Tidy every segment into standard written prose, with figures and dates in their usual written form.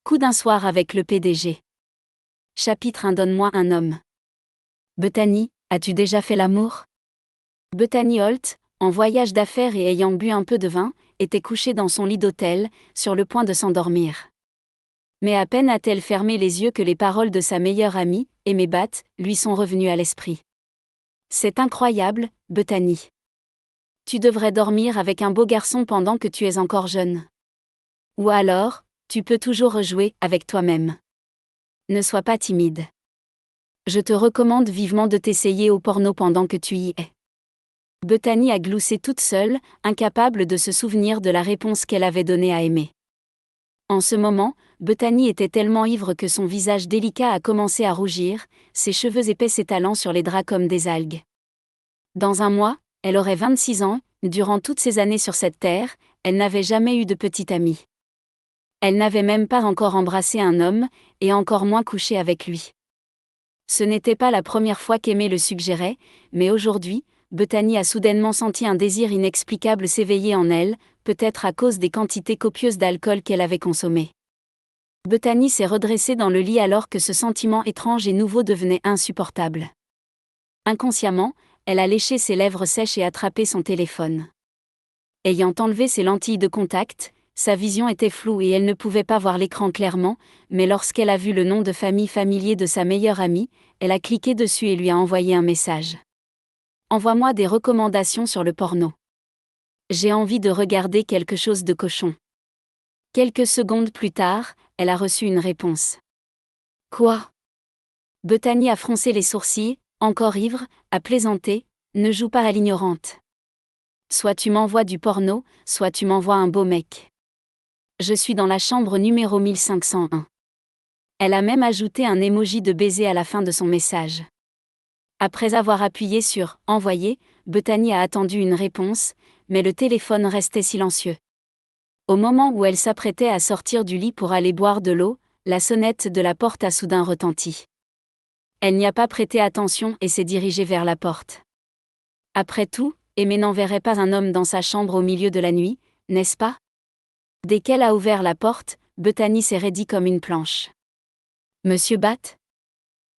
Coup d'un soir avec le PDG. Chapitre 1. Donne-moi un homme. Bethany, as-tu déjà fait l'amour? Bethany Holt, en voyage d'affaires et ayant bu un peu de vin, était couchée dans son lit d'hôtel, sur le point de s'endormir. Mais à peine a-t-elle fermé les yeux que les paroles de sa meilleure amie, Amy Batt, lui sont revenues à l'esprit. C'est incroyable, Bethany. Tu devrais dormir avec un beau garçon pendant que tu es encore jeune. Ou alors, tu peux toujours rejouer avec toi-même. Ne sois pas timide. Je te recommande vivement de t'essayer au porno pendant que tu y es. Bethany a gloussé toute seule, incapable de se souvenir de la réponse qu'elle avait donnée à Amy. En ce moment, Bethany était tellement ivre que son visage délicat a commencé à rougir, ses cheveux épais s'étalant sur les draps comme des algues. Dans un mois, elle aurait 26 ans, durant toutes ces années sur cette terre, elle n'avait jamais eu de petit ami. Elle n'avait même pas encore embrassé un homme, et encore moins couché avec lui. Ce n'était pas la première fois qu'Aimée le suggérait, mais aujourd'hui, Bethany a soudainement senti un désir inexplicable s'éveiller en elle, peut-être à cause des quantités copieuses d'alcool qu'elle avait consommées. Bethany s'est redressée dans le lit alors que ce sentiment étrange et nouveau devenait insupportable. Inconsciemment, elle a léché ses lèvres sèches et attrapé son téléphone. Ayant enlevé ses lentilles de contact, sa vision était floue et elle ne pouvait pas voir l'écran clairement, mais lorsqu'elle a vu le nom de famille familier de sa meilleure amie, elle a cliqué dessus et lui a envoyé un message. Envoie-moi des recommandations sur le porno. J'ai envie de regarder quelque chose de cochon. Quelques secondes plus tard, elle a reçu une réponse. Quoi? Bethany a froncé les sourcils, encore ivre, a plaisanté, ne joue pas à l'ignorante. Soit tu m'envoies du porno, soit tu m'envoies un beau mec. Je suis dans la chambre numéro 1501. Elle a même ajouté un emoji de baiser à la fin de son message. Après avoir appuyé sur « Envoyer », Bethany a attendu une réponse, mais le téléphone restait silencieux. Au moment où elle s'apprêtait à sortir du lit pour aller boire de l'eau, la sonnette de la porte a soudain retenti. Elle n'y a pas prêté attention et s'est dirigée vers la porte. Après tout, Aimée n'enverrait pas un homme dans sa chambre au milieu de la nuit, n'est-ce pas? Dès qu'elle a ouvert la porte, Bethany s'est raidie comme une planche. Monsieur Batt?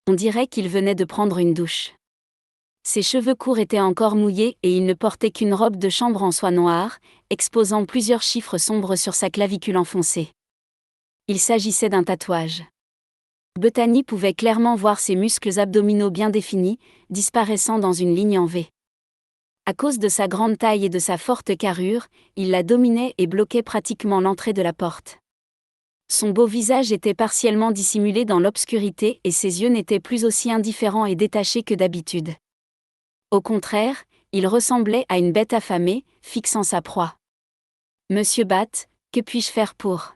On dirait qu'il venait de prendre une douche. Ses cheveux courts étaient encore mouillés et il ne portait qu'une robe de chambre en soie noire, exposant plusieurs chiffres sombres sur sa clavicule enfoncée. Il s'agissait d'un tatouage. Bethany pouvait clairement voir ses muscles abdominaux bien définis, disparaissant dans une ligne en V. À cause de sa grande taille et de sa forte carrure, il la dominait et bloquait pratiquement l'entrée de la porte. Son beau visage était partiellement dissimulé dans l'obscurité et ses yeux n'étaient plus aussi indifférents et détachés que d'habitude. Au contraire, il ressemblait à une bête affamée, fixant sa proie. Monsieur Batt, que puis-je faire pour?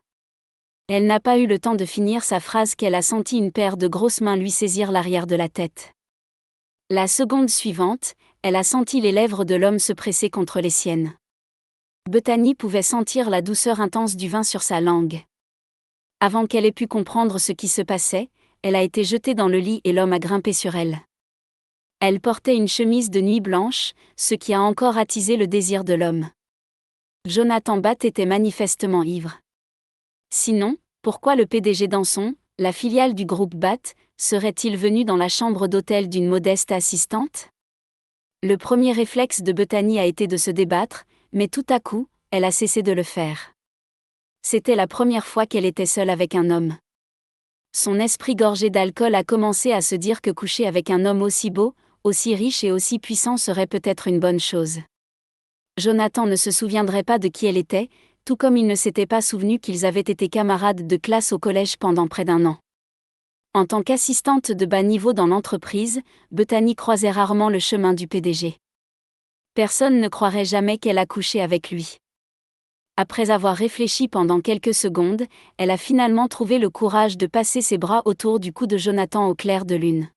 Elle n'a pas eu le temps de finir sa phrase qu'elle a senti une paire de grosses mains lui saisir l'arrière de la tête. La seconde suivante, elle a senti les lèvres de l'homme se presser contre les siennes. Bethany pouvait sentir la douceur intense du vin sur sa langue. Avant qu'elle ait pu comprendre ce qui se passait, elle a été jetée dans le lit et l'homme a grimpé sur elle. Elle portait une chemise de nuit blanche, ce qui a encore attisé le désir de l'homme. Jonathan Batt était manifestement ivre. Sinon, pourquoi le PDG d'Anson, la filiale du groupe Batt, serait-il venu dans la chambre d'hôtel d'une modeste assistante? Le premier réflexe de Bethany a été de se débattre, mais tout à coup, elle a cessé de le faire. C'était la première fois qu'elle était seule avec un homme. Son esprit gorgé d'alcool a commencé à se dire que coucher avec un homme aussi beau, aussi riche et aussi puissant serait peut-être une bonne chose. Jonathan ne se souviendrait pas de qui elle était, tout comme il ne s'était pas souvenu qu'ils avaient été camarades de classe au collège pendant près d'1 an. En tant qu'assistante de bas niveau dans l'entreprise, Bethany croisait rarement le chemin du PDG. Personne ne croirait jamais qu'elle a couché avec lui. Après avoir réfléchi pendant quelques secondes, elle a finalement trouvé le courage de passer ses bras autour du cou de Jonathan au clair de lune.